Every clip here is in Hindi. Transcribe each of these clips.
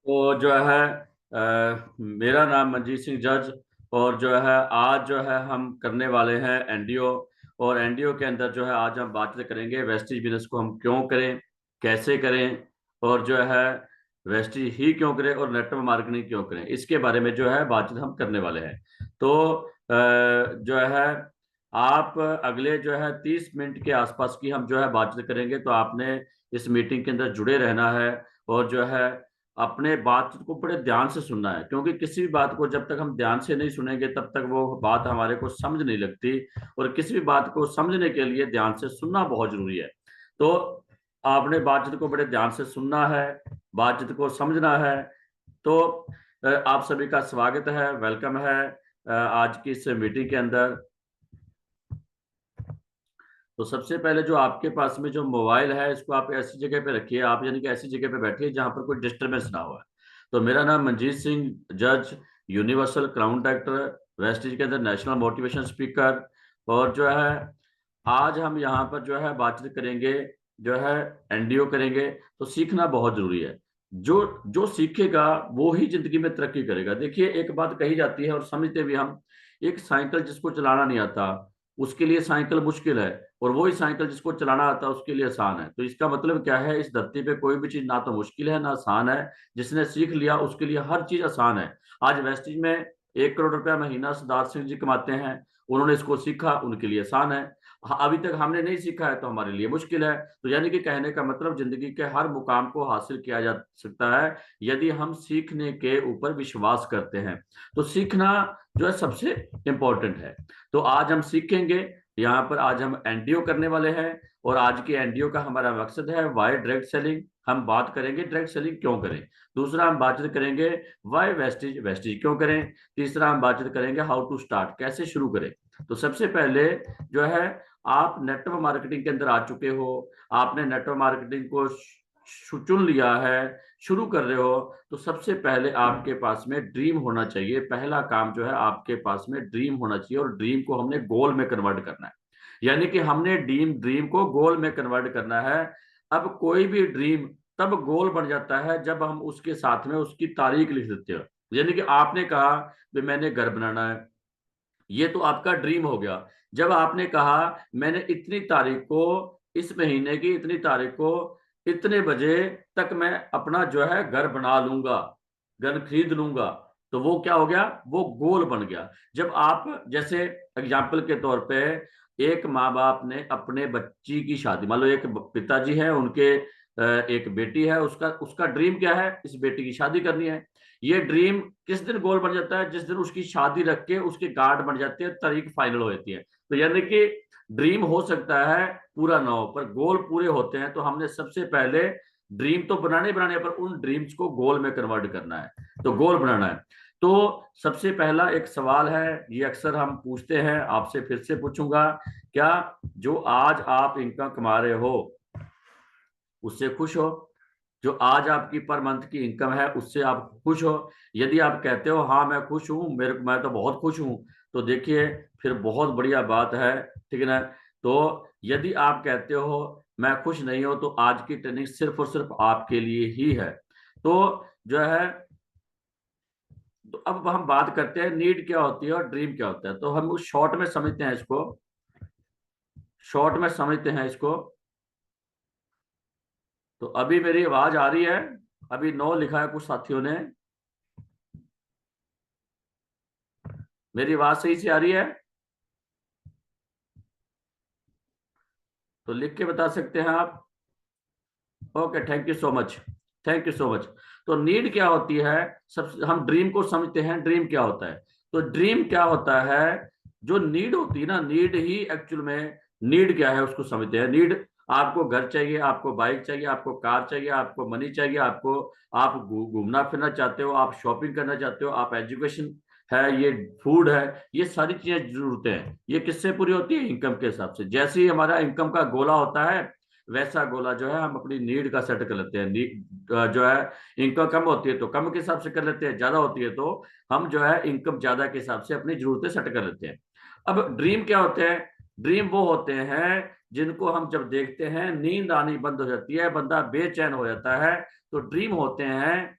तो जो है मेरा नाम मनजीत सिंह जज। और जो है आज जो है हम करने वाले हैं एनडीओ। और एनडीओ के अंदर जो है आज हम बातचीत करेंगे वेस्टेज बिजनेस को हम क्यों करें, कैसे करें, और जो है वेस्टेज ही क्यों करें और नेटवर्क मार्केटिंग क्यों करें, इसके बारे में जो है बातचीत हम करने वाले हैं। तो जो है आप अगले जो है 30 मिनट के आसपास की हम जो है बातचीत करेंगे, तो आपने इस मीटिंग के अंदर जुड़े रहना है। और जो है अपने बात को बड़े ध्यान से सुनना है, क्योंकि किसी भी बात को जब तक हम ध्यान से नहीं सुनेंगे तब तक वो बात हमारे को समझ नहीं लगती। और किसी भी बात को समझने के लिए ध्यान से सुनना बहुत जरूरी है। तो आपने बातचीत को बड़े ध्यान से सुनना है, बातचीत को समझना है। तो आप सभी का स्वागत है, वेलकम है आज की इस मीटिंग के अंदर। तो सबसे पहले जो आपके पास में जो मोबाइल है इसको आप ऐसी जगह पे रखिए, आप यानी कि ऐसी जगह पे बैठिए जहां पर कोई डिस्टरबेंस ना हो। तो मेरा नाम मनजीत सिंह जज, यूनिवर्सल क्राउन डायरेक्टर, वेस्टेज के अंदर नेशनल मोटिवेशन स्पीकर। और जो है आज हम यहाँ पर जो है बातचीत करेंगे, जो है एनडीओ करेंगे। तो सीखना बहुत जरूरी है। जो जो सीखेगा वो ही जिंदगी में तरक्की करेगा। देखिए, एक बात कही जाती है और समझते भी हम, एक साइकिल जिसको चलाना नहीं आता उसके लिए साइकिल मुश्किल है, और वही साइकिल जिसको चलाना आता है उसके लिए आसान है। तो इसका मतलब क्या है, इस धरती पे कोई भी चीज ना तो मुश्किल है ना आसान है। जिसने सीख लिया उसके लिए हर चीज आसान है। आज वेस्टेज में 1 करोड़ रुपया महीना सरदार सिंह जी कमाते हैं। उन्होंने इसको सीखा, उनके लिए आसान है। अभी तक हमने नहीं सीखा है तो हमारे लिए मुश्किल है। तो यानी कि कहने का मतलब, जिंदगी के हर मुकाम को हासिल किया जा सकता है यदि हम सीखने के ऊपर विश्वास करते हैं। तो सीखना जो है सबसे इंपॉर्टेंट है। तो आज हम सीखेंगे, यहाँ पर आज हम एनडीओ करने वाले हैं। और आज के एनडीओ का हमारा मकसद है वाई डायरेक्ट सेलिंग। हम बात करेंगे डायरेक्ट सेलिंग क्यों करें। दूसरा हम बातचीत करेंगे वाई वेस्टेज, वेस्टेज क्यों करें। तीसरा हम बातचीत करेंगे हाउ टू स्टार्ट, कैसे शुरू करें। तो सबसे पहले जो है, आप नेटवर्क मार्केटिंग के अंदर आ चुके हो, आपने नेटवर्क मार्केटिंग को चुन लिया है, शुरू कर रहे हो। तो सबसे पहले आपके पास में ड्रीम होना चाहिए। पहला काम जो है आपके पास में ड्रीम होना चाहिए, और ड्रीम को हमने गोल में कन्वर्ट करना है। यानी कि हमने ड्रीम ड्रीम को गोल में कन्वर्ट करना है। अब कोई भी ड्रीम तब गोल बन जाता है जब हम उसके साथ में उसकी तारीख लिख देते हो। यानी कि आपने कहा कि मैंने घर बनाना है, ये तो आपका ड्रीम हो गया। जब आपने कहा मैंने इतनी तारीख को, इस महीने की इतनी तारीख को, इतने बजे तक मैं अपना जो है घर बना लूंगा, घर खरीद लूंगा, तो वो क्या हो गया, वो गोल बन गया। जब आप जैसे एग्जाम्पल के तौर पे, एक माँ बाप ने अपने बच्ची की शादी, मान लो एक पिताजी है, उनके एक बेटी है, उसका उसका ड्रीम क्या है, इस बेटी की शादी करनी है। ये ड्रीम किस दिन गोल बन जाता है, जिस दिन उसकी शादी रख के उसके कार्ड बन जाते हैं, तारीख फाइनल हो जाती है। तो यानी कि ड्रीम हो सकता है पूरा ना हो, पर गोल पूरे होते हैं। तो हमने सबसे पहले ड्रीम तो बनाने बनाने, पर उन ड्रीम्स को गोल में कन्वर्ट करना है, तो गोल बनाना है। तो सबसे पहला एक सवाल है, ये अक्सर हम पूछते हैं, आपसे फिर से पूछूंगा, क्या जो आज आप इनकम कमा रहे हो उससे खुश हो? जो आज आपकी पर मंथ की इनकम है उससे आप खुश हो? यदि आप कहते हो हाँ मैं खुश हूँ, मैं तो बहुत खुश हूँ, तो देखिए फिर बहुत बढ़िया बात है, ठीक है ना। तो यदि आप कहते हो मैं खुश नहीं हूं, तो आज की ट्रेनिंग सिर्फ और सिर्फ आपके लिए ही है। तो जो है, तो अब हम बात करते हैं नीड क्या होती है और ड्रीम क्या होता है। तो हम उस शॉर्ट में समझते हैं इसको, शॉर्ट में समझते हैं इसको। तो अभी मेरी आवाज आ रही है? अभी नो लिखा है कुछ साथियों ने। मेरी आवाज सही से आ रही है? तो लिख के बता सकते हैं आप। Okay, thank you so much, thank you so much. तो नीड क्या होती है, सब हम ड्रीम को समझते हैं, ड्रीम क्या होता है। तो ड्रीम क्या होता है, जो नीड होती है ना, नीड ही एक्चुअल में, नीड क्या है उसको समझते हैं। नीड, आपको घर चाहिए, आपको बाइक चाहिए, आपको कार चाहिए, आपको मनी चाहिए, आपको, आप घूमना फिरना चाहते हो, आप शॉपिंग करना चाहते हो, आप एजुकेशन है, ये फूड है, ये सारी चीजें जरूरतें हैं। ये किससे पूरी होती है, इनकम के हिसाब से। जैसे ही हमारा इनकम का गोला होता है, वैसा गोला जो है हम अपनी नीड का सेट कर लेते हैं। जो है इनकम कम होती है तो कम के हिसाब से कर लेते हैं, ज्यादा होती है तो हम जो है इनकम ज्यादा के हिसाब से अपनी जरूरतें सेट कर लेते हैं। अब ड्रीम क्या होते हैं? ड्रीम वो होते हैं जिनको हम जब देखते हैं नींद आनी बंद हो जाती है, बंदा बेचैन हो जाता है। तो ड्रीम होते हैं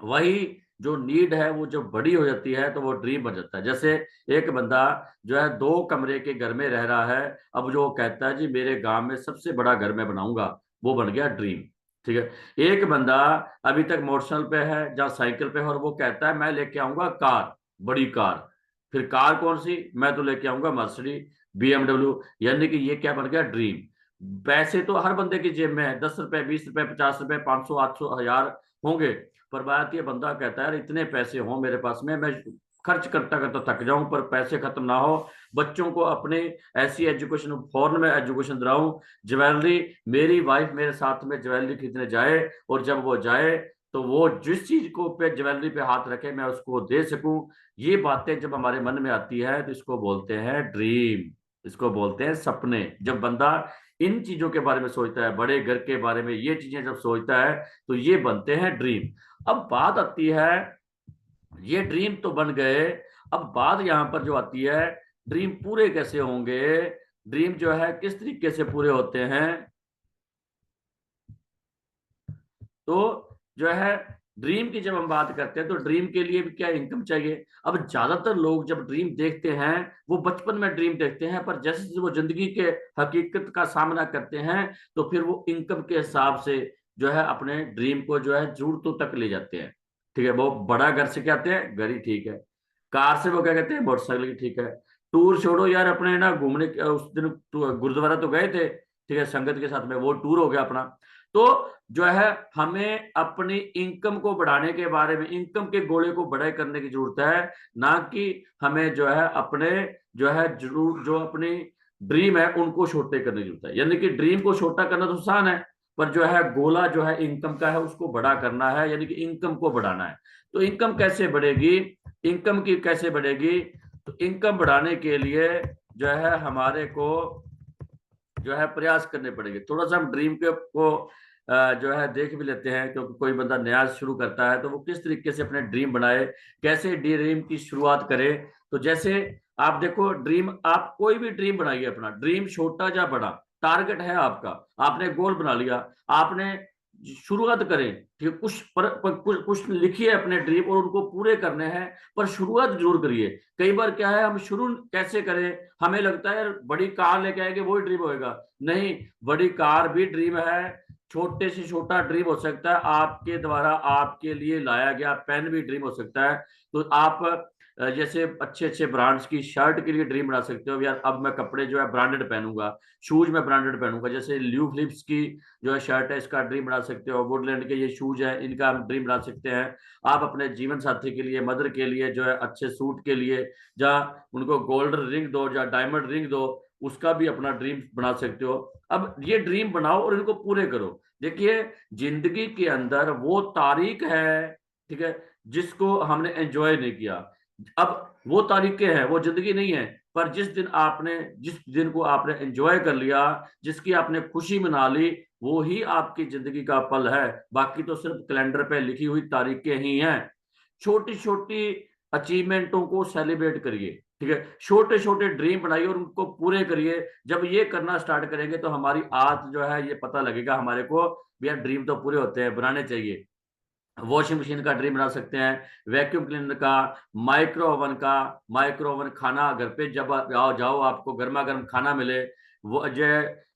वही जो नीड है वो जो बड़ी हो जाती है तो वो ड्रीम बन जाता है। जैसे एक बंदा जो है 2 कमरे के घर में रह रहा है, अब जो कहता है जी मेरे गांव में सबसे बड़ा घर मैं बनाऊंगा, वो बन गया ड्रीम। ठीक है। एक बंदा अभी तक मोटरसाइकिल पे है, जहाँ साइकिल पे है, और वो कहता है मैं लेके आऊंगा कार, बड़ी कार। फिर कार कौन सी? मैं तो लेके आऊंगा मर्सिडी, BMW। यानी कि ये क्या बन गया? ड्रीम। पैसे तो हर बंदे की जेब में है, 10 रुपए, 20 रुपए, 50 रुपए, 500, 800, 1000 होंगे। पर बात ये, बंदा कहता है यार इतने पैसे हो मेरे पास में, मैं खर्च करता करता थक जाऊं पर पैसे खत्म ना हो, बच्चों को अपने ऐसी एजुकेशन, फॉरेन में एजुकेशन दिलाऊं, ज्वेलरी, मेरी वाइफ मेरे साथ में ज्वेलरी खरीदने जाए, और जब वो जाए तो वो जिस चीज को पे ज्वेलरी पे हाथ रखे मैं उसको दे सकूं। ये बातें जब हमारे मन में आती है तो इसको बोलते हैं ड्रीम, इसको बोलते हैं सपने। जब बंदा इन चीजों के बारे में सोचता है, बड़े घर के बारे में ये चीजें जब सोचता है, तो ये बनते हैं ड्रीम। अब बात आती है, ये ड्रीम तो बन गए, अब बात यहां पर जो आती है, ड्रीम पूरे कैसे होंगे? ड्रीम जो है किस तरीके से पूरे होते हैं? तो जो है ड्रीम की जब हम बात करते हैं तो ड्रीम के लिए भी क्या इनकम चाहिए। अब ज्यादातर लोग जब ड्रीम देखते हैं, वो बचपन में ड्रीम देखते हैं, पर जैसे जैसे वो जिंदगी के हकीकत का सामना करते हैं, तो फिर वो इनकम के हिसाब से जो है अपने ड्रीम को जो है जरूरतों तक ले जाते हैं। ठीक है, वो बड़ा घर से कहते हैं घर ही ठीक है, कार से वो क्या कहते हैं मोटरसाइकिल की ठीक है। टूर छोड़ो यार, अपने ना घूमने उस दिन गुरुद्वारा तो गए थे, ठीक है, संगत के साथ में, वो टूर हो गया अपना। तो जो है हमें अपनी इनकम को बढ़ाने के बारे में, इनकम के गोले को बड़े करने की जरूरत है, ना कि हमें जो है अपने जो है जरूर जो अपनी ड्रीम है उनको छोटे करने की जरूरत है। यानी कि ड्रीम को छोटा करना तो आसान है, पर जो है गोला जो है इनकम का है उसको बड़ा करना है, यानी कि इनकम को बढ़ाना है। तो इनकम कैसे बढ़ेगी? इनकम की कैसे बढ़ेगी? तो इनकम बढ़ाने के लिए जो है हमारे को जो है प्रयास करने पड़ेंगे। थोड़ा सा हम ड्रीम के को जो है देख भी लेते हैं, क्योंकि कोई बंदा नया शुरू करता है तो वो किस तरीके से अपने ड्रीम बनाए, कैसे ड्रीम की शुरुआत करे। तो जैसे आप देखो, ड्रीम, आप कोई भी ड्रीम बनाइए, अपना ड्रीम छोटा या बड़ा, टारगेट है आपका, आपने गोल बना लिया, आपने शुरुआत करें। ठीक है, कुछ लिखिए अपने ड्रीम और उनको पूरे करने हैं, पर शुरुआत जरूर करिए। कई बार क्या है, हम शुरू कैसे करें, हमें लगता है यार बड़ी कार लेके आएंगे वही ड्रीम होएगा। नहीं, बड़ी कार भी ड्रीम है, छोटे से छोटा ड्रीम हो सकता है, आपके द्वारा आपके लिए लाया गया पेन भी ड्रीम हो सकता है। तो आप जैसे अच्छे अच्छे ब्रांड्स की शर्ट के लिए ड्रीम बना सकते हो, यार अब मैं कपड़े जो है ब्रांडेड पहनूंगा, शूज में ब्रांडेड पहनूंगा। जैसे ल्यू फिलिप्स की जो है शर्ट है, इसका ड्रीम बना सकते हो। वुडलैंड के ये शूज है, इनका हम ड्रीम बना सकते हैं। आप अपने जीवन साथी के लिए, मदर के लिए जो है अच्छे सूट के लिए, जहाँ उनको गोल्ड रिंग दो या डायमंड रिंग दो, उसका भी अपना ड्रीम बना सकते हो। अब ये ड्रीम बनाओ और इनको पूरे करो। देखिए, जिंदगी के अंदर वो तारीख है, ठीक है, जिसको हमने एंजॉय नहीं किया। अब वो तारीखें हैं, वो जिंदगी नहीं है, पर जिस दिन को आपने एंजॉय कर लिया, जिसकी आपने खुशी मना ली, वो ही आपकी जिंदगी का पल है। बाकी तो सिर्फ कैलेंडर पे लिखी हुई तारीखें ही हैं। छोटी छोटी अचीवमेंटों को सेलिब्रेट करिए, ठीक है, छोटे छोटे ड्रीम बनाइए और उनको पूरे करिए। जब ये करना स्टार्ट करेंगे तो हमारी आदत जो है, ये पता लगेगा हमारे को भी यार ड्रीम तो पूरे होते हैं, बनाने चाहिए। वॉशिंग मशीन का ड्रीम बना सकते हैं, वैक्यूम क्लीनर का, माइक्रो ओवन का। माइक्रो ओवन, खाना घर पे जब जाओ आपको गर्मा गर्म खाना मिले, वो जो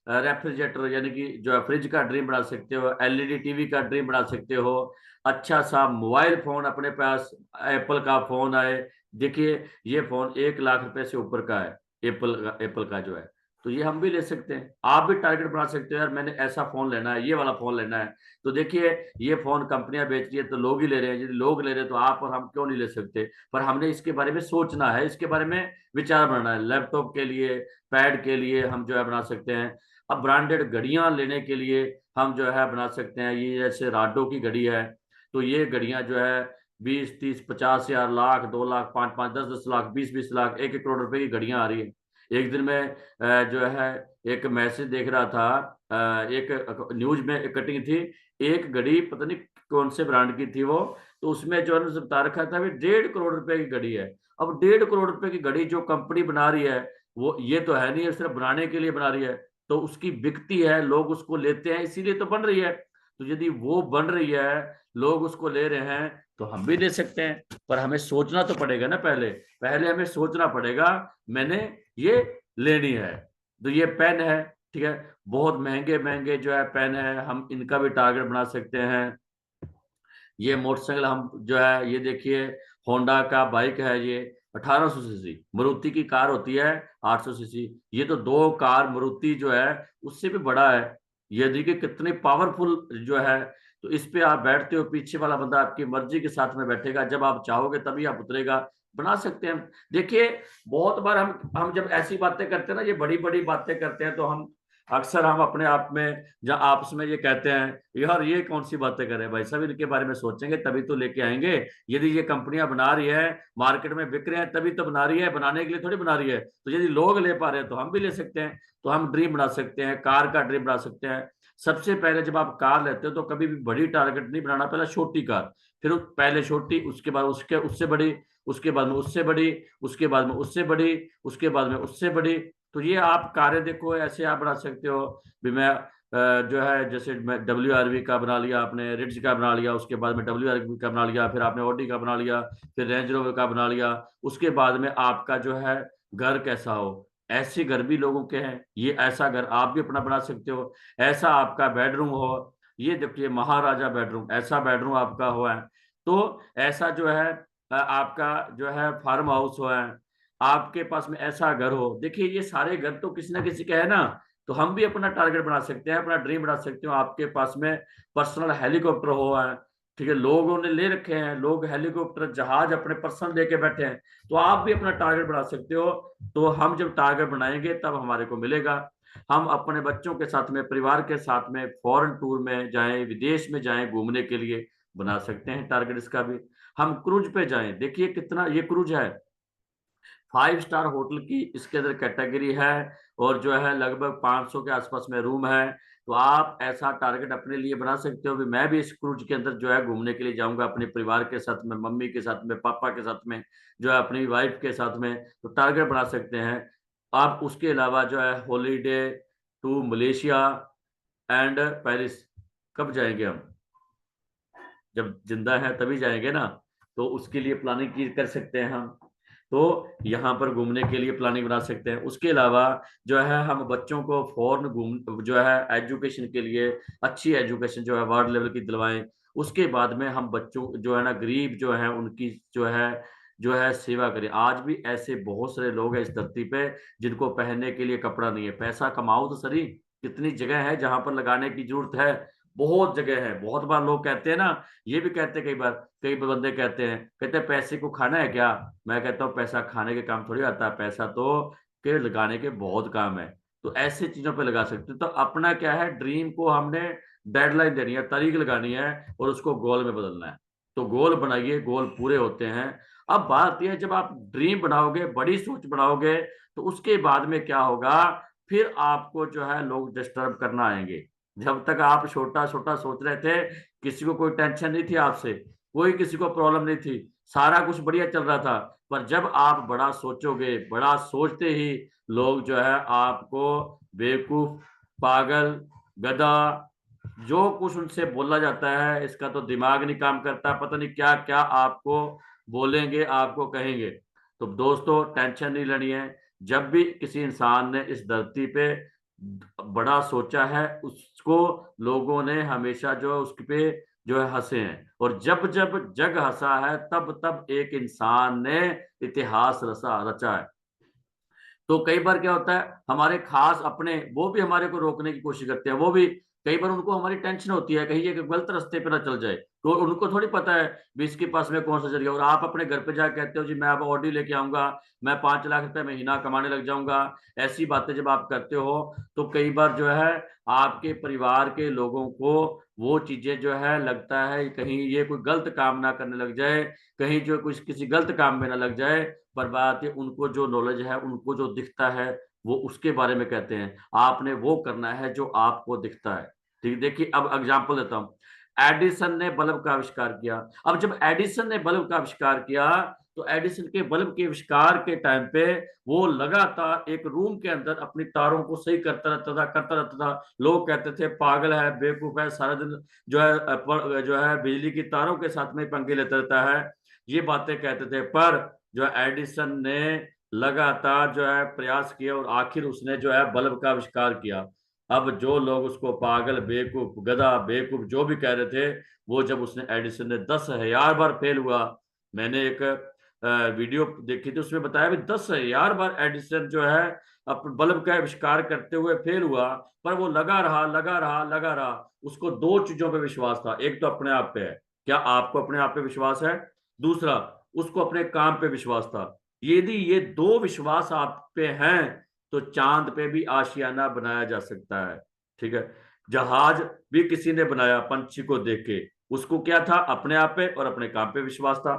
रेफ्रिजरेटर यानी कि जो है फ्रिज का ड्रीम बना सकते हो, LED टीवी का ड्रीम बना सकते हो। अच्छा सा मोबाइल फोन अपने पास, एप्पल का फोन आए। देखिए, ये फोन 1 लाख रुपए से ऊपर का है, एप्पल का जो है। तो ये हम भी ले सकते हैं, आप भी टारगेट बना सकते हो, यार मैंने ऐसा फोन लेना है, ये वाला फोन लेना है। तो देखिए, ये फोन कंपनियां बेच रही है तो लोग ही ले रहे हैं, यदि लोग ले रहे हैं तो आप और हम क्यों नहीं ले सकते? पर हमने इसके बारे में सोचना है, इसके बारे में विचार बनाना है। लैपटॉप के लिए, पैड के लिए हम जो है बना सकते हैं। अब ब्रांडेड घड़ियां लेने के लिए हम जो है बना सकते हैं। ये जैसे राडो की घड़ी है, तो ये घड़ियां जो है 20, 30, 50 हजार, लाख, 2 लाख, 5, 5, 10, 10 लाख, 20, 20 लाख, 1, 1 करोड़ रुपए की घड़ियां आ रही है। एक दिन में जो है एक मैसेज देख रहा था, एक न्यूज में एक कटिंग थी, एक घड़ी पता नहीं कौन से ब्रांड की थी वो, तो उसमें जो है ना बता रखा था भी 1.5 करोड़ रुपए की घड़ी है। अब 1.5 करोड़ रुपए की घड़ी जो कंपनी बना रही है, वो ये तो है नहीं सिर्फ बनाने के लिए बना रही है, तो उसकी बिकती है, लोग उसको लेते हैं, इसीलिए तो बन रही है। तो यदि वो बन रही है, लोग उसको ले रहे हैं, तो हम भी ले सकते हैं। पर हमें सोचना तो पड़ेगा ना, पहले पहले हमें सोचना पड़ेगा मैंने ये लेनी है। तो ये पेन है, ठीक है, बहुत महंगे महंगे जो है पेन है, हम इनका भी टारगेट बना सकते हैं। ये मोटरसाइकिल हम जो है, ये देखिए होंडा का बाइक है, ये 1800 सीसी। मारुति की कार होती है 800 सीसी। ये तो दो कार मारुति जो है उससे भी बड़ा है। ये देखिए कितनी पावरफुल जो है। तो इस पे आप बैठते हो, पीछे वाला बंदा आपकी मर्जी के साथ में बैठेगा, जब आप चाहोगे तभी आप उतरेगा। बना सकते हैं। देखिए बहुत बार हम जब ऐसी बातें करते हैं ना, ये बड़ी बड़ी बातें करते हैं, तो हम अक्सर हम अपने आप में जब आपस में ये कहते हैं, यार ये कौन सी बातें कर रहे हैं भाई साहब, इनके बारे में सोचेंगे तभी तो लेके आएंगे। यदि ये कंपनियां बना रही है, मार्केट में बिक रहे हैं, तभी तो बना रही है, बनाने के लिए थोड़ी बना रही है। तो यदि लोग ले पा रहे हैं तो हम भी ले सकते हैं। तो हम ड्रीम बना सकते हैं, कार का ड्रीम बना सकते हैं। सबसे पहले जब आप कार लेते हो तो कभी भी बड़ी टारगेट नहीं बनाना, पहले छोटी कार, फिर पहले छोटी, उसके बाद उसके उससे बड़ी, उसके बाद में उससे बड़ी, उसके बाद में उससे बड़ी, उसके बाद में उससे बड़ी। तो ये आप कारें देखो ऐसे आप बना सकते हो। भी मैं जो है, जैसे WRV का बना लिया आपने, रिट्ज का बना लिया, उसके बाद में WRV का बना लिया, फिर आपने ऑडी का बना लिया, फिर रेंज रोवर का बना लिया। उसके बाद में आपका जो है घर कैसा हो, ऐसे घर भी लोगों के हैं, ये ऐसा घर आप भी अपना बना सकते हो। ऐसा आपका बेडरूम हो, ये देखिए महाराजा बेडरूम, ऐसा बेडरूम आपका हो है। तो ऐसा जो है आपका जो है फार्म हाउस हो है, आपके पास में ऐसा घर हो। देखिए ये सारे घर तो किसी ना किसी के है ना। तो हम भी अपना टारगेट बना सकते हैं, अपना ड्रीम बना सकते हो। आपके पास में पर्सनल हेलीकॉप्टर हो है, ठीक है, लोगों ने ले रखे हैं, लोग हेलीकॉप्टर जहाज अपने पर्सनल लेके बैठे हैं, तो आप भी अपना टारगेट बना सकते हो। तो हम जब टारगेट बनाएंगे तब हमारे को मिलेगा। हम अपने बच्चों के साथ में, परिवार के साथ में फॉरेन टूर में जाएं, विदेश में जाएं घूमने के लिए, बना सकते हैं टारगेट इसका भी। हम क्रूज पे जाएं, देखिए कितना ये क्रूज है, 5 स्टार होटल की इसके अंदर कैटेगरी है, और जो है लगभग 500 के आसपास में रूम है। तो आप ऐसा टारगेट अपने लिए बना सकते हो भी मैं भी इस क्रूज के अंदर जो है घूमने के लिए जाऊंगा, अपने परिवार के साथ में, मम्मी के साथ में, पापा के साथ में, जो है अपनी वाइफ के साथ में। तो टारगेट बना सकते हैं आप। उसके अलावा जो है holiday to Malaysia and Paris, कब जाएंगे हम, जब जिंदा है तभी जाएंगे ना। तो उसके लिए प्लानिंग की कर सकते हैं हम। तो यहाँ पर घूमने के लिए प्लानिंग बना सकते हैं। उसके अलावा जो है हम बच्चों को फॉरेन घूम जो है एजुकेशन के लिए, अच्छी एजुकेशन जो है वर्ल्ड लेवल की दिलवाएं। उसके बाद में हम बच्चों जो है ना, गरीब जो है उनकी जो है सेवा करें। आज भी ऐसे बहुत सारे लोग हैं इस धरती पे जिनको पहनने के लिए कपड़ा नहीं है। पैसा कमाओ तो सही, कितनी जगह है जहां पर लगाने की जरूरत है, बहुत जगह है। बहुत बार लोग कहते हैं ना, ये भी कहते हैं, कई बंदे कहते हैं, कहते हैं पैसे को खाना है क्या। मैं कहता हूँ पैसा खाने के काम थोड़ी आता है, पैसा तो के लगाने के बहुत काम है। तो ऐसी चीजों पे लगा सकते हैं। तो अपना क्या है, ड्रीम को हमने डेडलाइन देनी है, तारीख लगानी है, और उसको गोल में बदलना है। तो गोल बनाइए, गोल पूरे होते हैं। अब बात यह है, जब आप ड्रीम बनाओगे, बड़ी सोच बनाओगे, तो उसके बाद में क्या होगा, फिर आपको जो है लोग डिस्टर्ब करना आएंगे। जब तक आप छोटा छोटा सोच रहे थे, किसी को कोई टेंशन नहीं थी आपसे, कोई किसी को प्रॉब्लम नहीं थी, सारा कुछ बढ़िया चल रहा था। पर जब आप बड़ा सोचोगे, बड़ा सोचते ही लोग जो है आपको बेवकूफ, पागल, गधा, जो कुछ उनसे बोला जाता है, इसका तो दिमाग नहीं काम करता, पता नहीं क्या क्या आपको बोलेंगे, आपको कहेंगे। तो दोस्तों टेंशन नहीं लेनी है। जब भी किसी इंसान ने इस धरती पे बड़ा सोचा है, उसको लोगों ने हमेशा जो उस पे जो है हंसे हैं। और जब जब जग हंसा है, तब तब एक इंसान ने इतिहास रचा है। तो कई बार क्या होता है, हमारे खास अपने वो भी हमारे को रोकने की कोशिश करते हैं। वो भी कई बार उनको हमारी टेंशन होती है कहीं ये गलत रास्ते पे ना चल जाए। तो उनको थोड़ी पता है भी इसके पास में कौन सा जरिया। और आप अपने घर पे जाकर कहते हो जी मैं अब ऑडी लेके आऊंगा, मैं 5 लाख रुपए महीना कमाने लग जाऊंगा। ऐसी बातें जब आप करते हो, तो कई बार जो है आपके परिवार के लोगों को वो चीजें जो है लगता है कहीं ये कोई गलत काम ना करने लग जाए, कहीं जो कुछ किसी गलत काम में ना लग जाए। पर बात है, उनको जो नॉलेज है, उनको जो दिखता है, वो उसके बारे में कहते हैं। आपने वो करना है जो आपको दिखता है। ठीक, देखिए अब एग्जांपल देता हूं। एडिसन ने बल्ब का आविष्कार किया। अब जब एडिसन ने बल्ब का आविष्कार किया, तो एडिसन के बल्ब के आविष्कार के टाइम पे वो लगातार एक रूम के अंदर अपनी तारों को सही करता रहता था। लोग कहते थे पागल है, बेवकूफ है, सारा दिन जो है बिजली की तारों के साथ में पंगे लेता रहता है, ये बातें कहते थे। पर जो एडिसन ने लगातार जो है प्रयास किया और आखिर उसने जो है बल्ब का आविष्कार किया। अब जो लोग उसको पागल, बेवकूफ, गधा, बेवकूफ जो भी कह रहे थे, वो जब उसने एडिसन ने 10,000 बार फेल हुआ। मैंने एक वीडियो देखी थी, उसमें बताया भी 10,000 बार एडिसन जो है अपने बल्ब का आविष्कार करते हुए फेल हुआ, पर वो लगा रहा। उसको दो चीजों पे विश्वास था, एक तो अपने आप पे है, क्या आपको अपने आप पे विश्वास है? दूसरा, उसको अपने काम पे विश्वास था। यदि ये दो विश्वास आप पे हैं तो चांद पे भी आशियाना बनाया जा सकता है। ठीक है, जहाज भी किसी ने बनाया पंछी को देख के, उसको क्या था? अपने आप पे और अपने काम पे विश्वास था।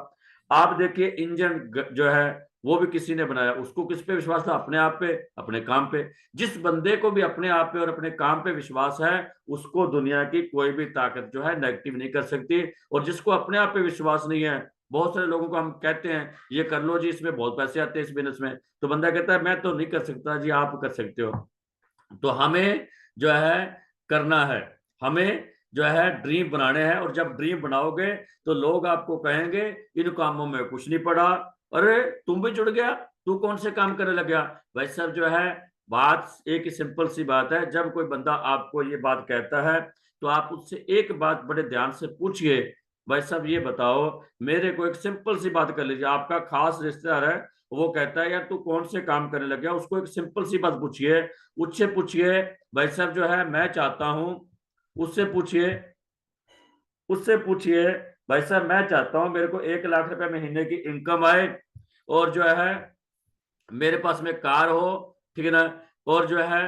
आप देखिए इंजन जो है वो भी किसी ने बनाया, उसको किस पे विश्वास था? अपने आप पे, अपने काम पे। जिस बंदे को भी अपने आप पे और अपने काम पे विश्वास है, उसको दुनिया की कोई भी ताकत जो है नेगेटिव नहीं कर सकती। और जिसको अपने आप पे विश्वास नहीं है, बहुत सारे लोगों को हम कहते हैं ये कर लो जी, इसमें बहुत पैसे आते हैं इस बिजनेस में, तो बंदा कहता है मैं तो नहीं कर सकता जी, आप कर सकते हो। तो हमें जो है करना है, हमें जो है ड्रीम बनाने हैं। और जब ड्रीम बनाओगे तो लोग आपको कहेंगे इन कामों में कुछ नहीं पड़ा, अरे तुम भी जुड़ गया, तू कौन से काम करने लग गया? भाई साहब जो है बात एक ही सिंपल सी बात है, जब कोई बंदा आपको ये बात कहता है तो आप उससे एक बात बड़े ध्यान से पूछिए, भाई साहब ये बताओ, मेरे को एक सिंपल सी बात कर लीजिए, आपका खास रिश्तेदार है, वो कहता है यार तू कौन से काम करने लग गया, उसको एक सिंपल सी बात पूछिए, उससे पूछिए भाई साहब जो है मैं चाहता हूं, उससे पूछिए उससे पूछिए भाई साहब मैं चाहता हूं मेरे को 1 लाख रुपए महीने की इनकम आए, और जो है मेरे पास में कार हो, ठीक है ना, और जो है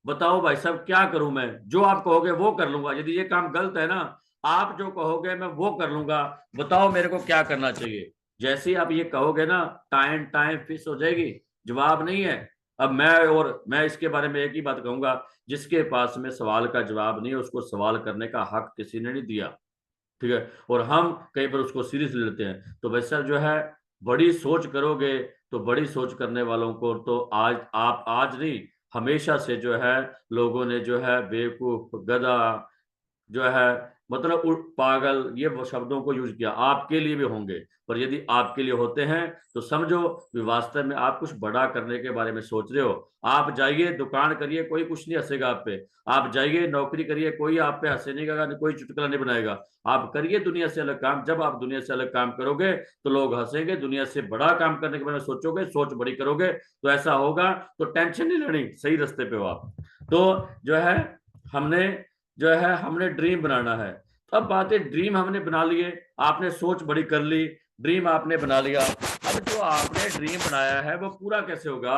बताओ भाई साहब क्या करूं मैं? जो आप कहोगे वो कर लूंगा, यदि ये काम गलत है ना, आप जो कहोगे मैं वो कर लूंगा, बताओ मेरे को क्या करना चाहिए? जैसे ही आप ये कहोगे ना, टाइम टाइम फिक्स हो जाएगी, जवाब नहीं है। अब मैं इसके बारे में एक ही बात कहूंगा, जिसके पास में सवाल का जवाब नहीं है उसको सवाल करने का हक किसी ने नहीं दिया। ठीक है, और हम कई बार उसको सीरियस ले लेते हैं। तो वैसा जो है बड़ी सोच करोगे, तो बड़ी सोच करने वालों को तो आज नहीं, हमेशा से जो है लोगों ने जो है बेवकूफ, गधा, जो है मतलब पागल, ये वो शब्दों को यूज किया, आपके लिए भी होंगे। पर यदि आपके लिए होते हैं तो समझो कि वास्तव में आप कुछ बड़ा करने के बारे में सोच रहे हो। आप जाइए दुकान करिए, कोई कुछ नहीं हंसेगा आप पे। आप जाइए नौकरी करिए, कोई आप पे हंसे नहीं गा, कोई चुटकुला नहीं बनाएगा। आप करिए दुनिया से अलग काम, जब आप दुनिया से अलग काम करोगे तो लोग हंसेंगे। दुनिया से बड़ा काम करने के बारे में सोचोगे, सोच बड़ी करोगे, तो ऐसा होगा। तो टेंशन नहीं लेनी, सही रास्ते पे हो आप। तो जो है हमने हमने ड्रीम बनाना है। तो अब बात है, ड्रीम हमने बना लिए, आपने सोच बड़ी कर ली, ड्रीम आपने बना लिया। अब जो आपने ड्रीम बनाया है वो पूरा कैसे होगा?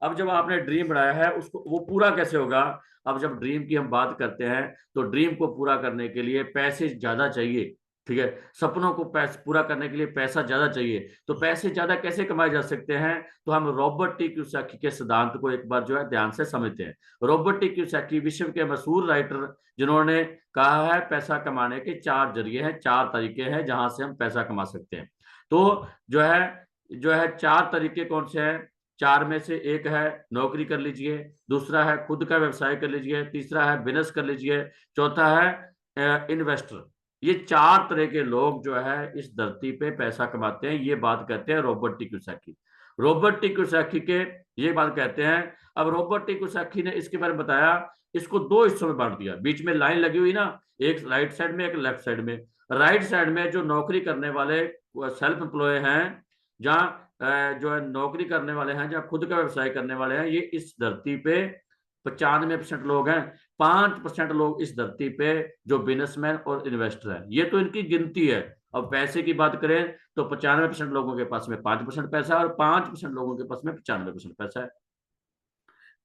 अब जब आपने ड्रीम बनाया है उसको वो पूरा कैसे होगा? अब जब ड्रीम की हम बात करते हैं तो ड्रीम को पूरा करने के लिए पैसे ज्यादा चाहिए। ठीक है, सपनों को पूरा करने के लिए पैसा ज्यादा चाहिए। तो पैसे ज्यादा कैसे कमाए जा सकते हैं? तो हम रॉबर्ट टी कियोसाकी के सिद्धांत को एक बार जो है ध्यान से समझते हैं। रॉबर्ट टी कियोसाकी विश्व के मशहूर राइटर, जिन्होंने कहा है पैसा कमाने के 4 जरिए हैं, 4 तरीके हैं जहां से हम पैसा कमा सकते हैं। तो जो है 4 तरीके कौन से हैं? 4 में से एक है नौकरी कर लीजिए, दूसरा है खुद का व्यवसाय कर लीजिए, तीसरा है बिजनेस कर लीजिए, चौथा है इन्वेस्टर। ये 4 तरह के लोग जो है इस धरती पे पैसा कमाते हैं, ये बात कहते हैं Robert T Kiyosaki. Robert T Kiyosaki के ये बात कहते हैं। अब रॉबर्ट टी कियोसाकी ने इसके बारे में बताया, इसको 2 हिस्सों में बांट दिया, बीच में लाइन लगी हुई ना, एक राइट साइड में एक लेफ्ट साइड में। राइट साइड में जो नौकरी करने वाले सेल्फ एम्प्लॉय हैं, जहाँ जो है नौकरी करने वाले हैं, जहाँ खुद का व्यवसाय करने वाले हैं, ये इस धरती पे 95% लोग हैं। 5% लोग इस धरती पे जो बिजनेसमैन और इन्वेस्टर हैं, ये तो इनकी गिनती है। अब पैसे की बात करें तो 95% लोगों के पास में 5% पैसा है, और 5% लोगों के पास में 95% पैसा है।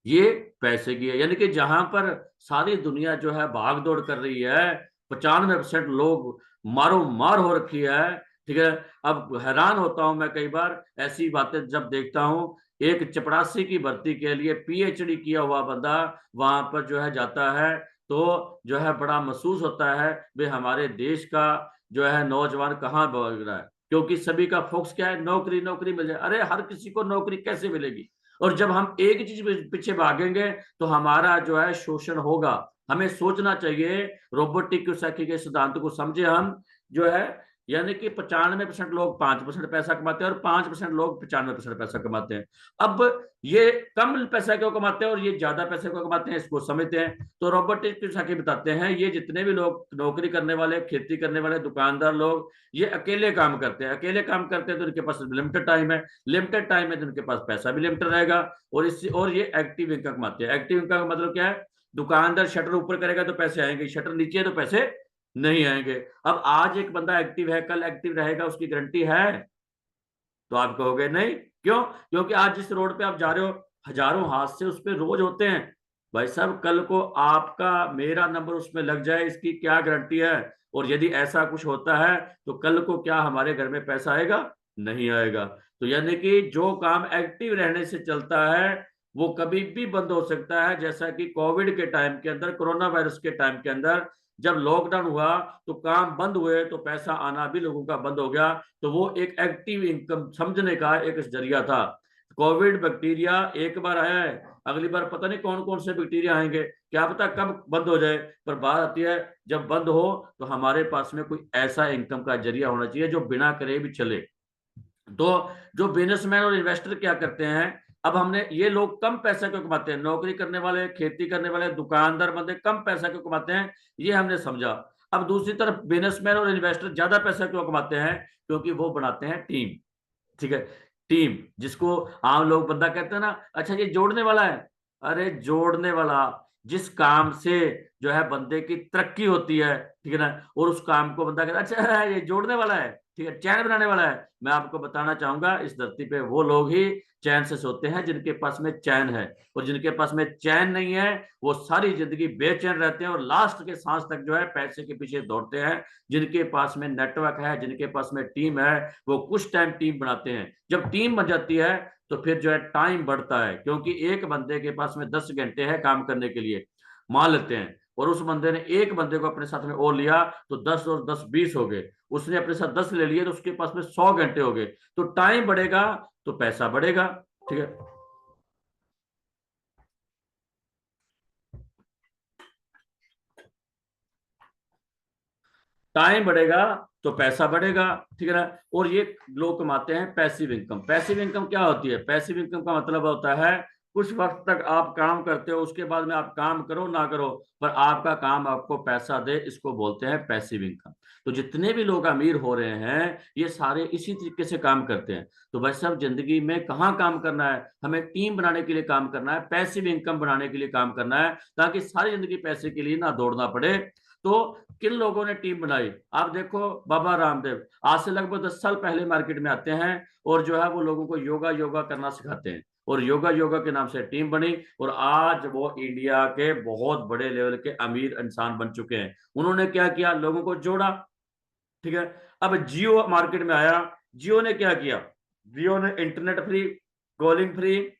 ये पैसे की है, यानी कि जहां पर सारी दुनिया जो है भाग दौड़ कर रही है, 95% लोग मारो मार हो रखी है। ठीक है, अब हैरान होता हूं मैं कई बार ऐसी बातें जब देखता हूं, एक चपरासी की भर्ती के लिए पीएचडी किया हुआ बंदा वहां पर जो है जाता है, तो जो है बड़ा महसूस होता है भाई हमारे देश का जो है नौजवान कहाँ भाग रहा है। क्योंकि सभी का फोकस क्या है, नौकरी नौकरी मिल जाए। अरे हर किसी को नौकरी कैसे मिलेगी? और जब हम एक चीज पीछे भागेंगे तो हमारा जो है शोषण होगा। हमें सोचना चाहिए, रोबोटिक क्योसाकी के सिद्धांत को समझे हम, जो है यानी कि 95% लोग 5% पैसा कमाते हैं और 5% लोग 95% पैसा कमाते हैं। अब ये कम पैसा क्यों कमाते हैं और ये ज्यादा पैसे क्यों कमाते हैं, इसको समझते हैं। तो रोबोटिक क्योसाकी बताते हैं, ये जितने भी लोग नौकरी करने वाले, खेती करने वाले, दुकानदार लोग, ये अकेले काम करते हैं। अकेले काम करते हैं तो इनके पास लिमिटेड टाइम है, लिमिटेड टाइम है तो इनके पास पैसा भी लिमिटेड रहेगा। और ये एक्टिव इनकम कमाते हैं। एक्टिव इनकम का मतलब क्या है? दुकानदार शटर ऊपर करेगा तो पैसे आएंगे, शटर नीचे है तो पैसे नहीं आएंगे। अब आज एक बंदा एक्टिव है, कल एक्टिव रहेगा, उसकी गारंटी है? तो आप कहोगे नहीं। क्यों? क्योंकि आज जिस रोड पे आप जा रहे हो, हजारों हादसे उस पर रोज होते हैं। भाई साहब, कल को आपका मेरा नंबर उसमें लग जाए, इसकी क्या गारंटी है? और यदि ऐसा कुछ होता है तो कल को क्या हमारे घर में पैसा आएगा? नहीं आएगा। तो यानी कि जो काम एक्टिव रहने से चलता है वो कभी भी बंद हो सकता है। जैसा कि कोविड के टाइम के अंदर, कोरोना वायरस के टाइम के अंदर जब लॉकडाउन हुआ तो काम बंद हुए तो पैसा आना भी लोगों का बंद हो गया। तो वो एक एक्टिव इनकम समझने का एक जरिया था। कोविड बैक्टीरिया एक बार आया है, अगली बार पता नहीं कौन कौन से बैक्टीरिया आएंगे, क्या पता कब बंद हो जाए। पर बात आती है, जब बंद हो तो हमारे पास में कोई ऐसा इनकम का जरिया होना चाहिए जो बिना करे भी चले। तो जो बिजनेसमैन और इन्वेस्टर क्या करते हैं, अब हमने ये लोग कम पैसा क्यों कमाते हैं, नौकरी करने वाले, खेती करने वाले, दुकानदार बंदे कम पैसा क्यों कमाते हैं, ये हमने समझा। अब दूसरी तरफ बिजनेसमैन और इन्वेस्टर ज्यादा पैसा क्यों कमाते हैं? क्योंकि वो बनाते हैं टीम। ठीक है, टीम, जिसको आम लोग बंदा कहते हैं ना, अच्छा ये जोड़ने वाला है। अरे जोड़ने वाला, जिस काम से जो है बंदे की तरक्की होती है, ठीक है ना, और उस काम को बंदा कहता है अच्छा ये जोड़ने वाला है, ठीक है, चैन बनाने वाला है। मैं आपको बताना चाहूंगा, इस धरती पे वो लोग ही चैन से सोते हैं जिनके पास में चैन है। और जिनके पास में चैन नहीं है वो सारी जिंदगी बेचैन रहते हैं और लास्ट के सांस तक जो है पैसे के पीछे दौड़ते हैं। जिनके पास में नेटवर्क है, जिनके पास में टीम है, वो कुछ टाइम टीम बनाते हैं। जब टीम बन जाती है तो फिर जो है टाइम बढ़ता है, क्योंकि एक बंदे के पास में 10 घंटे है काम करने के लिए, मान लेते हैं, और उस बंदे ने एक बंदे को अपने साथ में और लिया तो 10 और 10 20 हो गए। उसने अपने साथ 10 ले लिए तो उसके पास में 100 घंटे हो गए। तो टाइम बढ़ेगा तो पैसा बढ़ेगा। ठीक है, टाइम बढ़ेगा तो पैसा बढ़ेगा। ठीक है ना। और ये लोग कमाते हैं पैसिव इनकम। पैसिव इनकम क्या होती है? पैसिव इनकम का मतलब होता है कुछ वक्त तक आप काम करते हो, उसके बाद में आप काम करो ना करो, पर आपका काम आपको पैसा दे, इसको बोलते हैं पैसिव इनकम। तो जितने भी लोग अमीर हो रहे हैं ये सारे इसी तरीके से काम करते हैं। तो बस सब जिंदगी में कहाँ काम करना है? हमें टीम बनाने के लिए काम करना है, पैसिव इनकम बनाने के लिए काम करना है, ताकि सारी जिंदगी पैसे के लिए ना दौड़ना पड़े। तो किन लोगों ने टीम बनाई? आप देखो, बाबा रामदेव आज से लगभग 10 साल पहले मार्केट में आते हैं और जो है वो लोगों को योगा योगा करना सिखाते हैं, और योगा योगा के नाम से टीम बनी, और आज वो इंडिया के बहुत बड़े लेवल के अमीर इंसान बन चुके हैं। उन्होंने क्या किया? लोगों को जोड़ा। ठीक है। अब जियो मार्केट में आया, जियो ने क्या किया? जियो ने इंटरनेट फ्री, कॉलिंग फ्री,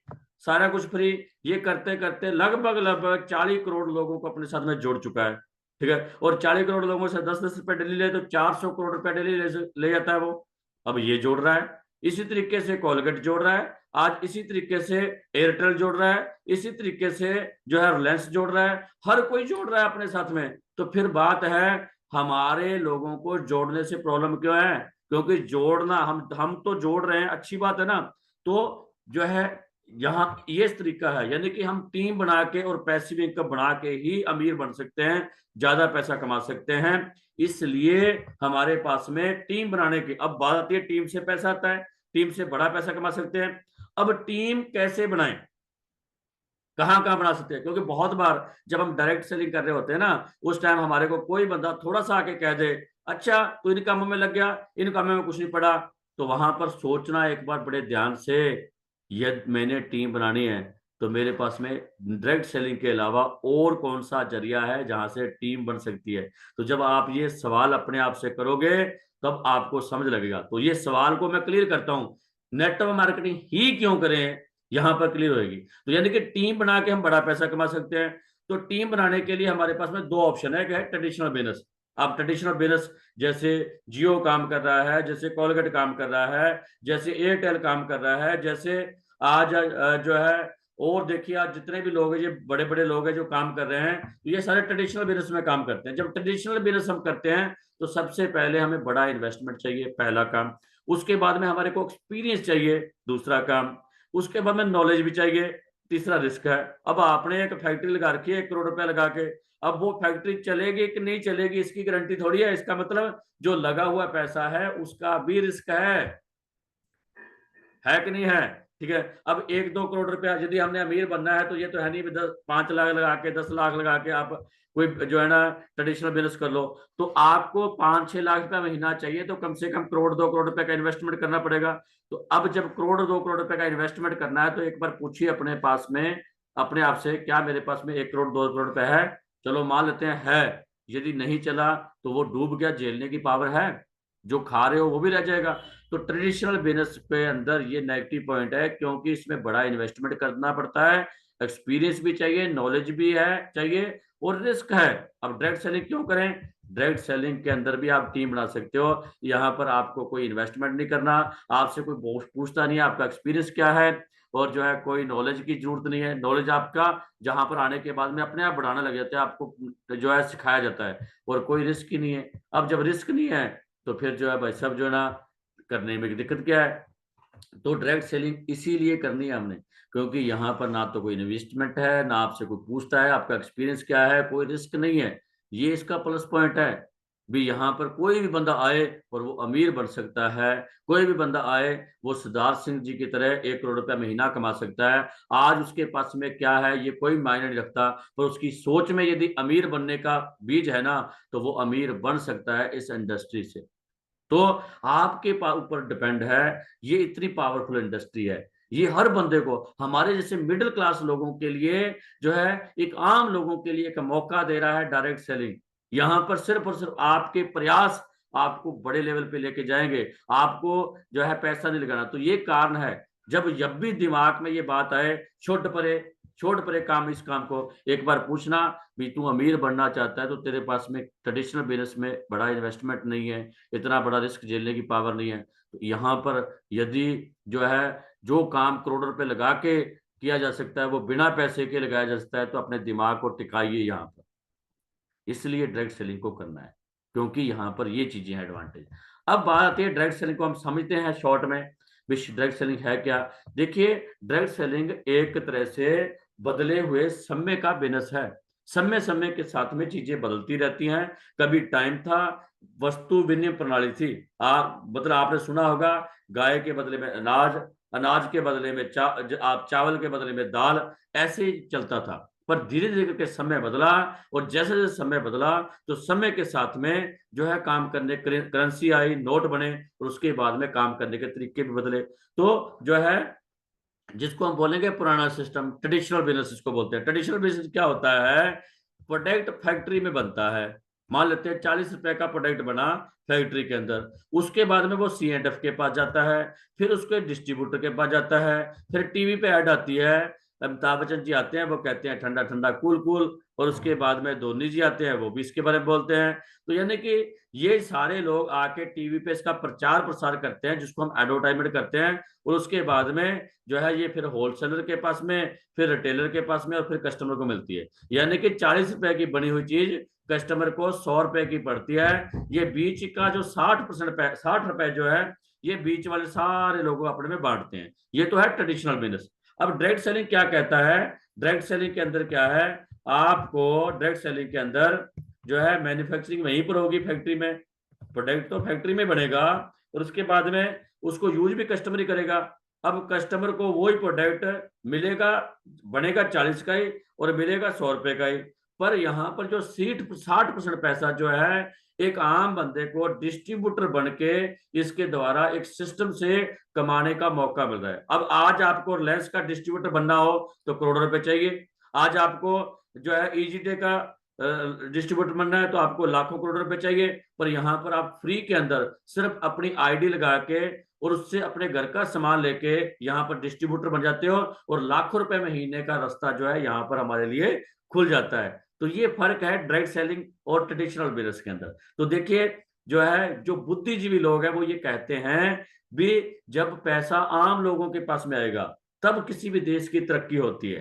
सारा कुछ फ्री, ये करते करते लगभग लगभग 40 करोड़ लोगों को अपने साथ में जोड़ चुका है। ठीक है। और 40 करोड़ लोगों से 10-10 रुपए डेली ले तो 400 करोड़ रुपए डेली ले जाता है वो। अब ये जोड़ रहा है, इसी तरीके से कॉलगेट जोड़ रहा है, आज इसी तरीके से एयरटेल जोड़ रहा है, इसी तरीके से जो है रिलायंस जोड़ रहा है, हर कोई जोड़ रहा है अपने साथ में। तो फिर बात है, हमारे लोगों को जोड़ने से प्रॉब्लम क्यों है? क्योंकि जोड़ना, हम तो जोड़ रहे हैं, अच्छी बात है ना। तो जो है यहाँ ये तरीका है, यानी कि हम टीम बना के और पैसिव इनकम बना के ही अमीर बन सकते हैं, ज्यादा पैसा कमा सकते हैं। इसलिए हमारे पास में टीम बनाने की अब बात आती है, टीम से पैसा आता है, टीम से बड़ा पैसा कमा सकते हैं। अब टीम कैसे बनाएं, कहाँ कहाँ बना सकते हैं? क्योंकि बहुत बार जब हम डायरेक्ट सेलिंग कर रहे होते हैं ना, उस टाइम हमारे को कोई बंदा थोड़ा सा आके कह दे अच्छा तू इन कामों में लग गया, इन कामों में कुछ नहीं पड़ा, तो वहां पर सोचना एक बार बड़े ध्यान से, यदि मैंने टीम बनानी है तो मेरे पास में डायरेक्ट सेलिंग के अलावा और कौन सा जरिया है जहां से टीम बन सकती है। तो जब आप ये सवाल अपने आप से करोगे तब आपको समझ लगेगा। तो ये सवाल को मैं क्लियर करता हूं, नेटवर्क मार्केटिंग ही क्यों करें, यहां पर क्लियर होगी। तो यानी कि टीम बना के हम बड़ा पैसा कमा सकते हैं। तो टीम बनाने के लिए हमारे पास में दो ऑप्शन है, क्या है? Traditional business. आप ट्रेडिशनल बिजनेस जैसे जियो काम कर रहा है, जैसे कोलगेट काम कर रहा है, जैसे एयरटेल काम कर रहा है, जैसे आज जो है और देखिए आज जितने भी लोग हैं, ये बड़े बड़े लोग हैं जो काम कर रहे हैं, तो ये सारे ट्रेडिशनल बिजनेस में काम करते हैं। जब ट्रेडिशनल बिजनेस हम करते हैं तो सबसे पहले हमें बड़ा इन्वेस्टमेंट चाहिए, पहला काम। उसके बाद में हमारे को एक्सपीरियंस चाहिए, दूसरा काम। उसके बाद में नॉलेज भी चाहिए, तीसरा रिस्क है। अब आपने एक फैक्ट्री लगा रखी है 1 करोड़ रुपया लगा के, अब वो फैक्ट्री चलेगी कि नहीं चलेगी इसकी गारंटी थोड़ी है। इसका मतलब जो लगा हुआ पैसा है उसका भी रिस्क है कि नहीं है? ठीक है। अब 1-2 करोड़ रुपया यदि हमने अमीर बनना है तो ये तो है नहीं 5 लाख लगा के 10 लाख लगा के आप कोई जो है ना ट्रेडिशनल बिजनेस कर लो। तो आपको 5-6 लाख रुपया महीना चाहिए, तो कम से कम 1-2 करोड़ रुपए का इन्वेस्टमेंट करना पड़ेगा। तो अब जब 1-2 करोड़ रुपए का इन्वेस्टमेंट करना है तो एक बार पूछिए अपने पास में, अपने आप से, क्या मेरे पास में 1-2 करोड़ रुपए है? चलो मान लेते हैं है। यदि नहीं चला तो वो डूब गया, झेलने की पावर है, जो खा रहे हो वो भी रह जाएगा। तो ट्रेडिशनल बिजनेस पे अंदर ये नेगेटिव पॉइंट है, क्योंकि इसमें बड़ा इन्वेस्टमेंट करना पड़ता है, एक्सपीरियंस भी चाहिए, नॉलेज भी है चाहिए, और रिस्क है। अब डायरेक्ट सेलिंग क्यों करें? डायरेक्ट सेलिंग के अंदर भी आप टीम बना सकते हो। यहाँ पर आपको कोई इन्वेस्टमेंट नहीं करना, आपसे कोई बॉस पूछता नहीं है आपका एक्सपीरियंस क्या है, और जो है कोई नॉलेज की जरूरत नहीं है। नॉलेज आपका जहां पर आने के बाद में अपने आप बढ़ाना लग जाता है, आपको जो है सिखाया जाता है, और कोई रिस्क ही नहीं है। अब जब रिस्क नहीं है तो फिर जो है भाई सब जो है ना करने में दिक्कत क्या है? तो डायरेक्ट सेलिंग इसीलिए करनी है हमने, क्योंकि यहाँ पर ना तो कोई इन्वेस्टमेंट है, ना आपसे कोई पूछता है आपका एक्सपीरियंस क्या है, कोई रिस्क नहीं है। ये इसका प्लस पॉइंट है। भी यहाँ पर कोई भी बंदा आए और वो अमीर बन सकता है, कोई भी बंदा आए वो सिद्धार्थ सिंह जी की तरह 1 करोड़ रुपया महीना कमा सकता है। आज उसके पास में क्या है ये कोई मायने नहीं रखता, पर उसकी सोच में यदि अमीर बनने का बीज है ना, तो वो अमीर बन सकता है इस इंडस्ट्री से। तो आपके ऊपर डिपेंड है। ये इतनी पावरफुल इंडस्ट्री है, ये हर बंदे को, हमारे जैसे मिडिल क्लास लोगों के लिए जो है, एक आम लोगों के लिए एक मौका दे रहा है डायरेक्ट सेलिंग। यहाँ पर सिर्फ और सिर्फ आपके प्रयास आपको बड़े लेवल पे लेके जाएंगे, आपको जो है पैसा नहीं लगाना। तो ये कारण है, जब भी दिमाग में ये बात आए, छोड़ परे काम, इस काम को एक बार पूछना भी, तू अमीर बनना चाहता है तो तेरे पास में ट्रेडिशनल बिजनेस में बड़ा इन्वेस्टमेंट नहीं है, इतना बड़ा रिस्क झेलने की पावर नहीं है। तो यहाँ पर यदि जो है जो काम करोड़ों रुपए लगा के किया जा सकता है वो बिना पैसे के लगाया जा सकता है, तो अपने दिमाग को टिकाइए यहाँ पर। इसलिए डायरेक्ट सेलिंग को करना है, क्योंकि यहाँ पर ये चीजें हैं एडवांटेज। अब बात आती है डायरेक्ट सेलिंग को हम समझते हैं शॉर्ट में। डायरेक्ट सेलिंग है क्या? देखिए, डायरेक्ट सेलिंग एक तरह से बदले हुए समय का बिजनेस है। समय समय के साथ में चीजें बदलती रहती हैं। कभी टाइम था, वस्तु विनिमय प्रणाली थी। आप मतलब आपने सुना होगा, गाय के बदले में अनाज, अनाज के बदले में आप चावल के बदले में दाल, ऐसे ही चलता था। पर धीरे धीरे करके समय बदला, और जैसे जैसे समय बदला तो समय के साथ में जो है काम करने, करेंसी आई, नोट बने, और उसके बाद में काम करने के तरीके भी बदले। तो जो है जिसको हम बोलेंगे पुराना सिस्टम, ट्रेडिशनल बिजनेस इसको बोलते हैं। ट्रेडिशनल बिजनेस क्या होता है? प्रोडक्ट फैक्ट्री में बनता है। मान लेते हैं 40 रुपए का प्रोडक्ट बना फैक्ट्री के अंदर, उसके बाद में वो C&F के पास जाता है, फिर उसके डिस्ट्रीब्यूटर के पास जाता है, फिर टीवी पे ऐड आती है, अमिताभ बच्चन जी आते हैं, वो कहते हैं ठंडा ठंडा कूल कूल, और उसके बाद में धोनी जी आते हैं, वो भी इसके बारे में बोलते हैं। तो यानी कि ये सारे लोग आके टीवी पे इसका प्रचार प्रसार करते हैं, जिसको हम एडवर्टाइजमेंट करते हैं, और उसके बाद में जो है ये फिर होलसेलर के पास में, फिर रिटेलर के पास में, और फिर कस्टमर को मिलती है। यानी कि 40 रुपए की बनी हुई चीज कस्टमर को 100 रुपए की पड़ती है। ये बीच का जो 60 रुपए जो है, ये बीच वाले सारे लोगों अपने में बांटते हैं। ये तो है ट्रेडिशनल बिजनेस। अब डायरेक्ट सेलिंग क्या कहता है? डायरेक्ट सेलिंग के अंदर क्या है? आपको डायरेक्ट सेलिंग के अंदर जो है मैन्युफैक्चरिंग वहीं पर होगी, फैक्ट्री में, प्रोडक्ट तो फैक्ट्री में बनेगा, और उसके बाद में उसको यूज भी कस्टमर ही करेगा। अब कस्टमर को वही प्रोडक्ट मिलेगा, बनेगा 40 का ही और मिलेगा 100 रुपए का ही। पर यहाँ पर जो 60% पैसा जो है, एक आम बंदे को डिस्ट्रीब्यूटर बन के इसके द्वारा एक सिस्टम से कमाने का मौका मिल रहा है। अब आज आपको रिलायंस का डिस्ट्रीब्यूटर बनना हो तो करोड़ों रुपए चाहिए। आज आपको जो है EGTE का डिस्ट्रीब्यूटर बनना है तो आपको लाखों करोड़ रुपए चाहिए। पर यहाँ पर आप फ्री के अंदर सिर्फ अपनी ID लगा के और उससे अपने घर का सामान लेके यहाँ पर डिस्ट्रीब्यूटर बन जाते हो, और लाखों रुपए महीने का रास्ता जो है यहाँ पर हमारे लिए खुल जाता है। तो ये फर्क है डायरेक्ट सेलिंग और ट्रेडिशनल बिजनेस के अंदर। तो देखिए जो है, जो बुद्धिजीवी लोग हैं वो ये कहते हैं भी, जब पैसा आम लोगों के पास में आएगा तब किसी भी देश की तरक्की होती है,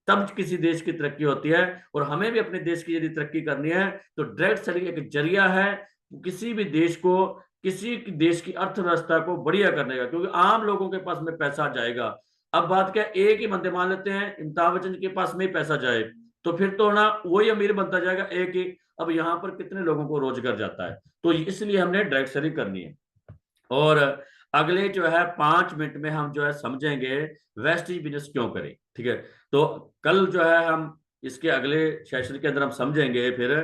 तब किसी देश की तरक्की होती है। और हमें भी अपने देश की यदि तरक्की करनी है तो डायरेक्ट सेलिंग एक जरिया है किसी भी देश को, किसी देश की अर्थव्यवस्था को बढ़िया करने का, क्योंकि आम लोगों के पास में पैसा जाएगा। अब बात क्या, एक ही बंदे मान लेते हैं अमिताभ बच्चन के पास में ही पैसा जाए तो फिर तो ना वही अमीर बनता जाएगा एक ही। अब यहाँ पर कितने लोगों को रोजगार जाता है, तो इसलिए हमने डायरेक्ट सेलिंग करनी है। और अगले जो है 5 मिनट में हम जो है समझेंगे वेस्टेज बिजनेस क्यों करें, ठीक है। तो कल जो है हम इसके अगले सेशन के अंदर हम समझेंगे फिर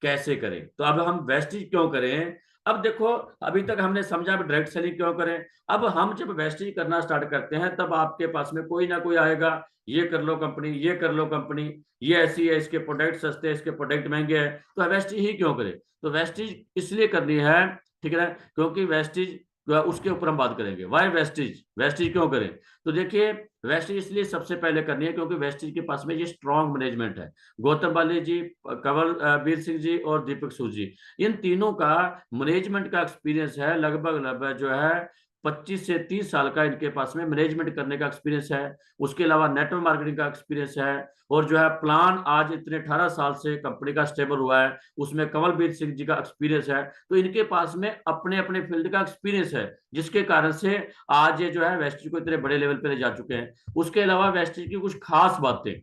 कैसे करें। तो अब हम वेस्टेज क्यों करें। अब देखो, अभी तक हमने समझा डायरेक्ट सेलिंग क्यों करें। अब हम जब वेस्टेज करना स्टार्ट करते हैं तब आपके पास में कोई ना कोई आएगा, ये कर लो कंपनी, ये कर लो कंपनी, ये ऐसी है, इसके प्रोडक्ट सस्ते हैं, इसके प्रोडक्ट महंगे हैं, तो वेस्टेज ही क्यों करें। तो वेस्टेज इसलिए करनी है, ठीक है ना, क्योंकि वेस्टेज, उसके ऊपर हम बात करेंगे वाई वेस्टेज, वेस्टेज क्यों करें। तो देखिए वेस्टेज इसलिए सबसे पहले करनी है क्योंकि वेस्टेज के पास में ये स्ट्रॉन्ग मैनेजमेंट है। गौतम बाली जी, कंवल बीर सिंह जी और दीपक सूद जी, इन तीनों का मैनेजमेंट का एक्सपीरियंस है, लगभग लगभग जो है 25 से 30 साल का इनके पास में मैनेजमेंट करने का एक्सपीरियंस है। उसके अलावा नेटवर्क मार्केटिंग का एक्सपीरियंस है। और जो है प्लान आज इतने 18 साल से कंपनी का स्टेबल हुआ है, उसमें कंवलबीर सिंह जी का एक्सपीरियंस है। तो इनके पास में अपने अपने फील्ड का एक्सपीरियंस है, जिसके कारण से आज ये जो है वेस्टेज को इतने बड़े लेवल पे ले जा चुके हैं। उसके अलावा वेस्टेज की कुछ खास बातें,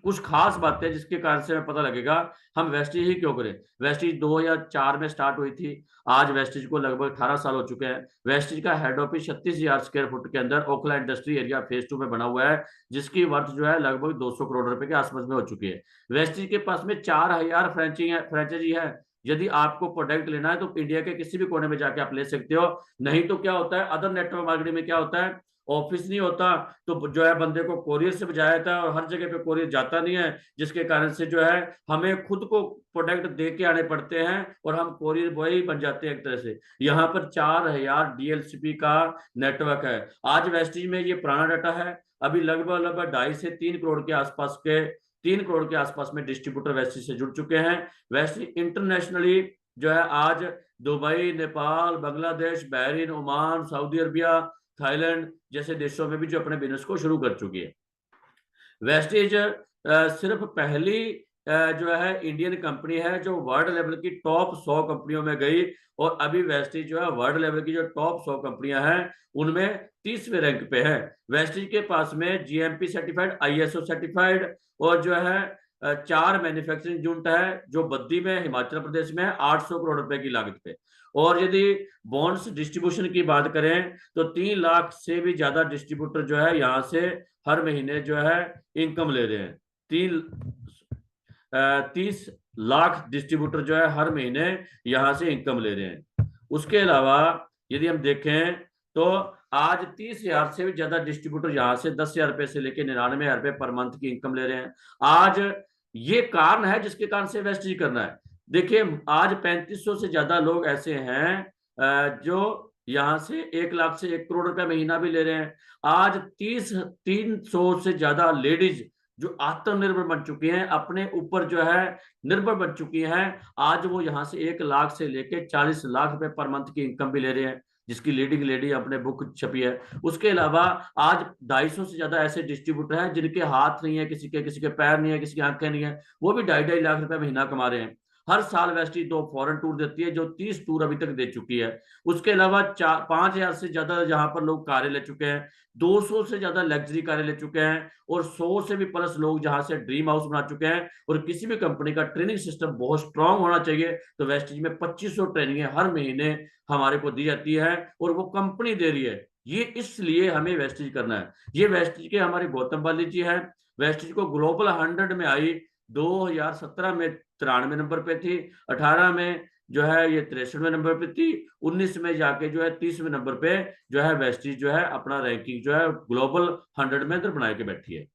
कुछ खास बातें जिसके कारण से हमें पता लगेगा हम वेस्टेज ही क्यों करें। वेस्टेज 2004 में स्टार्ट हुई थी, आज वेस्टेज को लगभग 18 साल हो चुके हैं। वेस्टेज का हेड ऑफिस 36,000 स्क्वायर फुट के अंदर ओखला इंडस्ट्री एरिया फेज 2 में बना हुआ है, जिसकी वर्थ जो है लगभग 200 करोड़ रुपए के आसपास में हो चुकी है। वेस्टेज के पास में 4,000 फ्रेंचाइजी है। यदि आपको प्रोडक्ट लेना है तो इंडिया के किसी भी कोने में जाके आप ले सकते हो। नहीं तो क्या होता है, अदर नेटवर्क मार्केटिंग में क्या होता है, ऑफिस नहीं होता तो जो है बंदे को कोरियर से भेजा जाता है और हर जगह पे कोरियर जाता नहीं है, जिसके कारण से जो है हमें खुद को प्रोडक्ट दे के आने पड़ते हैं और हम कोरियर बॉय ही बन जाते हैं एक तरह से। यहाँ पर 4,000 डीएलसीपी का नेटवर्क है। आज वेस्टेज में ये पुराना डाटा है, अभी लगभग लगभग 2.5 से 3 करोड़ के आसपास के 3 करोड़ के आसपास में डिस्ट्रीब्यूटर वेस्टेज से जुड़ चुके हैं। वेस्टेज इंटरनेशनली जो है आज Dubai, Nepal, Bangladesh, Bahrain, Oman, Saudi Arabia, Thailand जैसे देशों में भी जो अपने बिजनेस को शुरू कर चुकी है। वेस्टेज सिर्फ पहली जो है इंडियन कंपनी है जो वर्ल्ड लेवल की टॉप 100 कंपनियों में गई। और अभी वेस्टेज जो है वर्ल्ड लेवल की जो टॉप 100 कंपनियां हैं उनमें 30वें रैंक पे है। वेस्टेज के पास में जीएमपी सर्टिफाइड, आईएसओ सर्टिफाइड और जो है 4 मैन्युफैक्चरिंग यूनिट है जो बद्दी में हिमाचल प्रदेश में है, 800 करोड़ रुपए की लागत पे। और यदि बॉन्ड्स डिस्ट्रीब्यूशन की बात करें तो 3 लाख से भी ज्यादा डिस्ट्रीब्यूटर जो है यहाँ से हर महीने जो है इनकम ले रहे हैं। 30 लाख डिस्ट्रीब्यूटर जो है हर महीने यहाँ से इनकम ले रहे हैं। उसके अलावा यदि हम देखें तो आज 30,000 से भी ज्यादा डिस्ट्रीब्यूटर यहाँ से 10,000 रुपए से लेकर 99,000 रुपए पर मंथ की इनकम ले रहे हैं। आज ये कारण है जिसके कारण से इन्वेस्ट करना है। देखिए आज 3500 से ज्यादा लोग ऐसे हैं जो यहाँ से 1 लाख से 1 करोड़ रुपए महीना भी ले रहे हैं। आज 300 से ज्यादा लेडीज जो आत्मनिर्भर बन चुकी हैं, अपने ऊपर जो है निर्भर बन चुकी हैं, आज वो यहाँ से 1 लाख से लेके 40 लाख रुपए पर मंथ की इनकम भी ले रहे हैं, जिसकी लीडिंग लेडी अपने बुक छपी है। उसके अलावा आज 250 से ज्यादा ऐसे डिस्ट्रीब्यूटर हैं जिनके हाथ नहीं है, किसी के पैर नहीं है, किसी की आंखें नहीं है, वो भी 2.5 लाख रुपए महीना कमा रहे हैं। हर साल वेस्टेज 2 फॉरेन टूर देती है जो 30 टूर अभी तक दे चुकी है। उसके अलावा 5,000 से ज्यादा यहाँ पर लोग कारें ले चुके हैं, 200 से ज्यादा लग्जरी कारें ले चुके हैं और 100 से भी प्लस लोग जहां से ड्रीम हाउस बना चुके हैं। और किसी भी कंपनी का ट्रेनिंग सिस्टम बहुत स्ट्रांग होना चाहिए, तो वेस्टेज में 2500 ट्रेनिंग हर महीने हमारे को दी जाती है और वो कंपनी दे रही है। ये इसलिए हमें वेस्टेज करना है। ये वेस्टेज के हमारे गौतम बाली जी है, वेस्टेज को ग्लोबल 100 में आई 2017 में 93 नंबर पे थी, 18 में जो है ये 63वें नंबर पे थी, 19 में जाके जो है 30वें नंबर पे जो है वेस्टेज जो है अपना रैंकिंग जो है ग्लोबल 100 में अंदर बना के बैठी है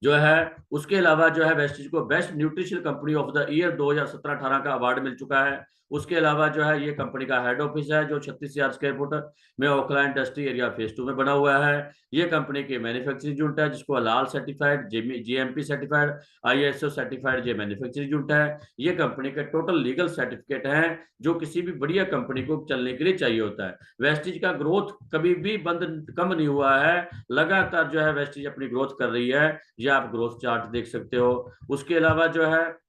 जो है। उसके अलावा जो है वेस्टेज को best nutrition company of the year 2017-18 का अवार्ड मिल चुका है। उसके अलावा जो है ये कंपनी का हेड ऑफिस है जो 36,000 स्क्वायर फुट में ओखला इंडस्ट्री एरिया फेज 2 में बना हुआ है। ये कंपनी की मैन्युफैक्चरिंग यूनिट है जिसको हलाल certified, GMP certified, ISO certified ये मैन्युफैक्चरिंग यूनिट है। ये कंपनी के टोटल लीगल सर्टिफिकेट हैं जो किसी भी बढ़िया कंपनी को चलने के लिए चाहिए होता है। वेस्टिज का ग्रोथ कभी भी बंद कम नहीं हुआ है, लगातार जो है वेस्टिज अपनी ग्रोथ कर रही है। ये आप ग्रोथ चार्ट देख सकते हो। उसके अलावा जो है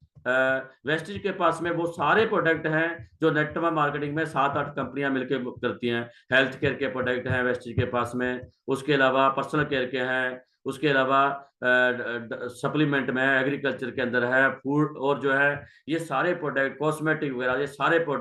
वेस्टिज के पास में वो सारे प्रोडक्ट हैं जो नेटवर्क मार्केटिंग में 7-8 कंपनियां मिलकर करती हैं। हेल्थ केयर के प्रोडक्ट हैं वेस्टिज के पास में, उसके अलावा पर्सनल केयर के हैं, उसके अलावा सप्लीमेंट में है, एग्रीकल्चर के अंदर है, फूड और जो है ये सारे प्रोडक्ट, कॉस्मेटिक वगैरह, ये सारे प्रोडक्ट